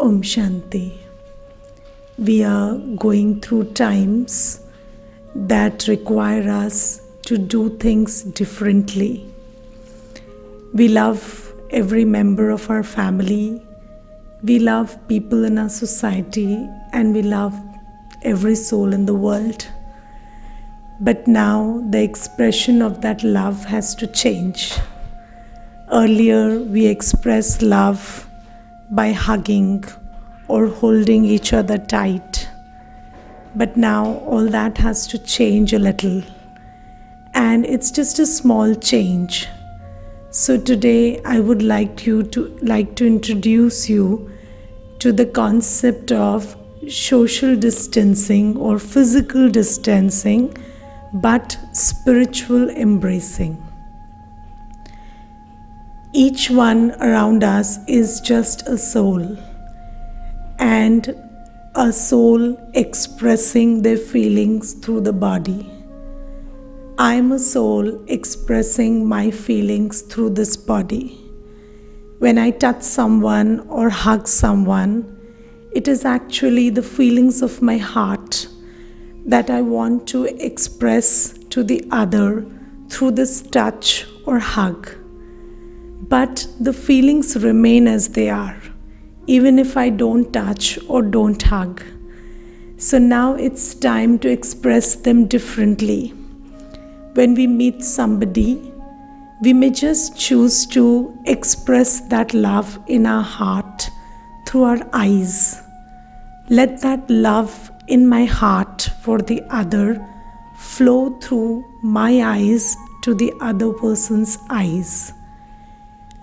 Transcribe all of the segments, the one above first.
Om Shanti. We are going through times that require us to do things differently. We love every member of our family, we love people in our society, and we love every soul in the world. But now the expression of that love has to change. Earlier we expressed love by hugging or holding each other tight. But now all that has to change a little. And it's just a small change. So today I would like to introduce you to the concept of social distancing or physical distancing, but spiritual embracing. Each one around us is just a soul, and a soul expressing their feelings through the body. I am a soul expressing my feelings through this body. When I touch someone or hug someone, it is actually the feelings of my heart that I want to express to the other through this touch or hug. But the feelings remain as they are, even if I don't touch or don't hug. So now it's time to express them differently. When we meet somebody, we may just choose to express that love in our heart through our eyes. Let that love in my heart for the other flow through my eyes to the other person's eyes.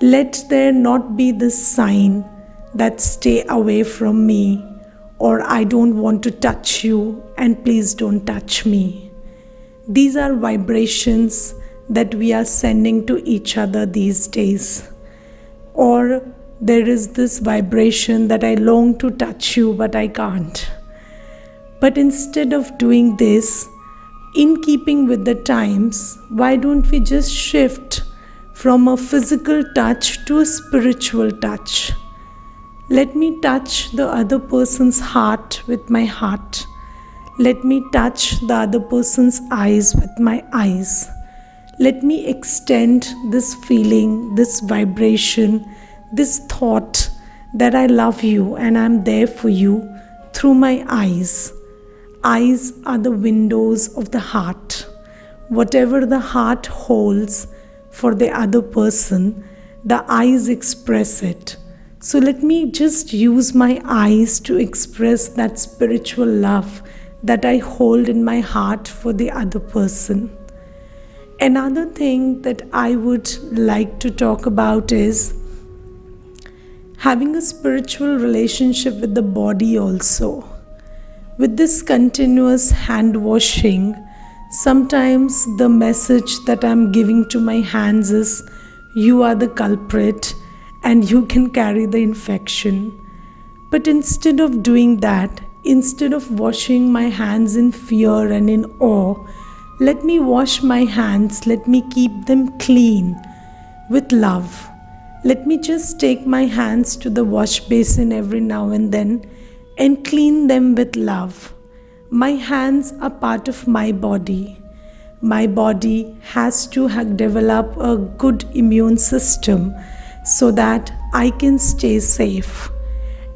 Let there not be this sign that stay away from me, or I don't want to touch you and please don't touch me. These are vibrations that we are sending to each other these days. Or there is this vibration that I long to touch you but I can't. But instead of doing this, in keeping with the times, why don't we just shift from a physical touch to a spiritual touch? Let me touch the other person's heart with my heart. Let me touch the other person's eyes with my eyes. Let me extend this feeling, this vibration, this thought that I love you and I'm there for you through my eyes. Eyes are the windows of the heart. Whatever the heart holds for the other person, the eyes express it. So let me just use my eyes to express that spiritual love that I hold in my heart for the other person. Another thing that I would like to talk about is having a spiritual relationship with the body also. With this continuous hand washing, sometimes the message that I'm giving to my hands is, you are the culprit and you can carry the infection. But instead of doing that, instead of washing my hands in fear and in awe, let me wash my hands, let me keep them clean with love. Let me just take my hands to the wash basin every now and then and clean them with love. My hands are part of my body. My body has to develop a good immune system so that I can stay safe.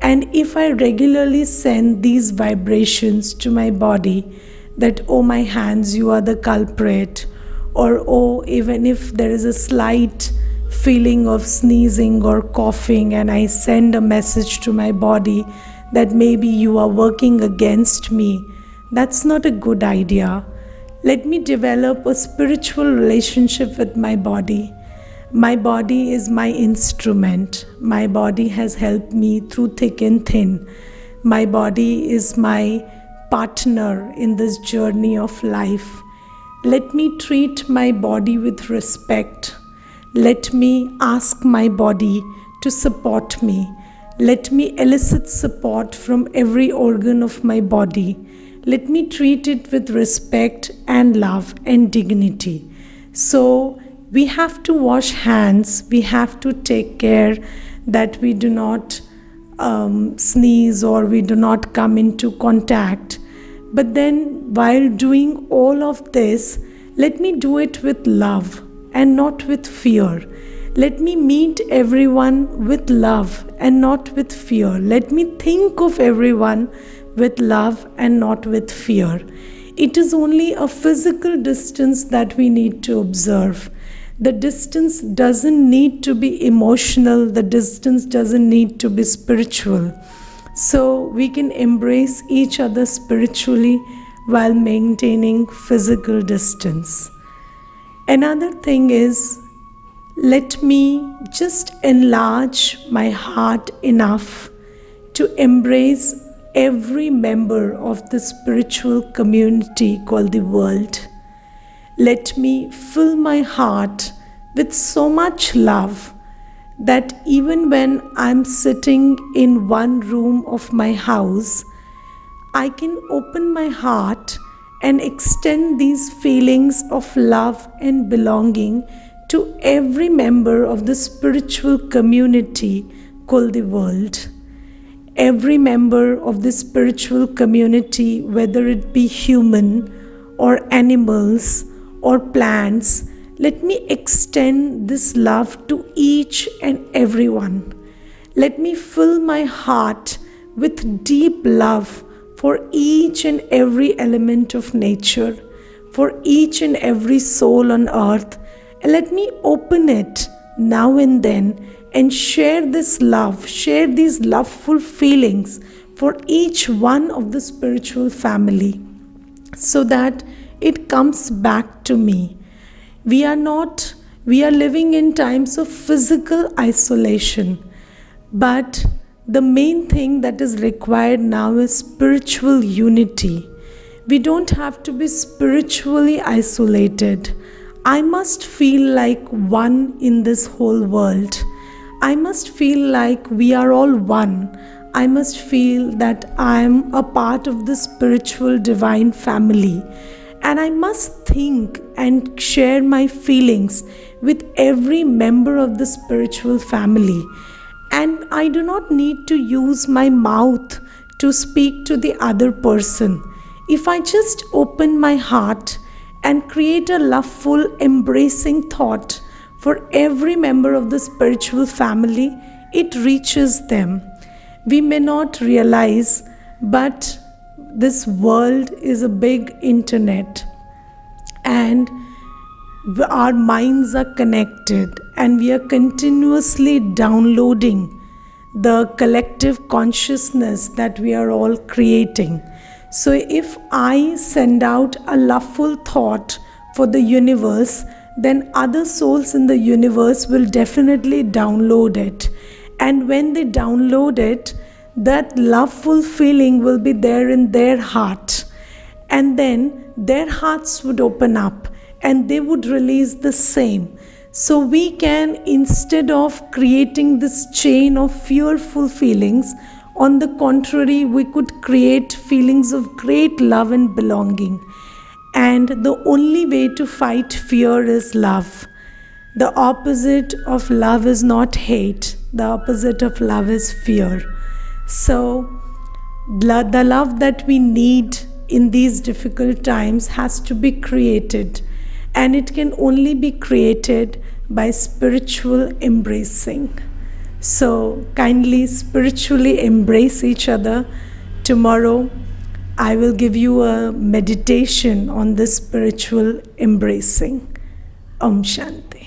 And if I regularly send these vibrations to my body, that, oh my hands, you are the culprit, or oh, even if there is a slight feeling of sneezing or coughing and I send a message to my body that maybe you are working against me, that's not a good idea. Let me develop a spiritual relationship with my body. My body is my instrument. My body has helped me through thick and thin. My body is my partner in this journey of life. Let me treat my body with respect. Let me ask my body to support me. Let me elicit support from every organ of my body. Let me treat it with respect and love and dignity. So we have to wash hands. We have to take care that we do not sneeze or we do not come into contact. But then, while doing all of this, let me do it with love and not with fear. Let me meet everyone with love and not with fear. Let me think of everyone with love and not with fear. It is only a physical distance that we need to observe. The distance doesn't need to be emotional, the distance doesn't need to be spiritual. So we can embrace each other spiritually while maintaining physical distance. Another thing is, let me just enlarge my heart enough to embrace every member of the spiritual community called the world. Let me fill my heart with so much love that even when I'm sitting in one room of my house, I can open my heart and extend these feelings of love and belonging to every member of the spiritual community called the world. Every member of the spiritual community, whether it be human or animals or plants, let me extend this love to each and everyone. Let me fill my heart with deep love for each and every element of nature, for each and every soul on earth. And let me open it now and then and share this love, share these loveful feelings for each one of the spiritual family, so that it comes back to me. We are living in times of physical isolation, but the main thing that is required now is spiritual unity. We don't have to be spiritually isolated. I must feel like one in this whole world. I must feel like we are all one. I must feel that I am a part of the spiritual divine family. And I must think and share my feelings with every member of the spiritual family. And I do not need to use my mouth to speak to the other person. If I just open my heart and create a loveful, embracing thought for every member of the spiritual family, it reaches them. We may not realize, but this world is a big internet, and our minds are connected, and we are continuously downloading the collective consciousness that we are all creating. So if I send out a loveful thought for the universe, then other souls in the universe will definitely download it. And when they download it, that loveful feeling will be there in their heart. And then their hearts would open up and they would release the same. So we can, instead of creating this chain of fearful feelings, on the contrary, we could create feelings of great love and belonging. And the only way to fight fear is love. The opposite of love is not hate. The opposite of love is fear. So the love that we need in these difficult times has to be created. And it can only be created by spiritual embracing. So kindly spiritually embrace each other. Tomorrow I will give you a meditation on this spiritual embracing. Om Shanti.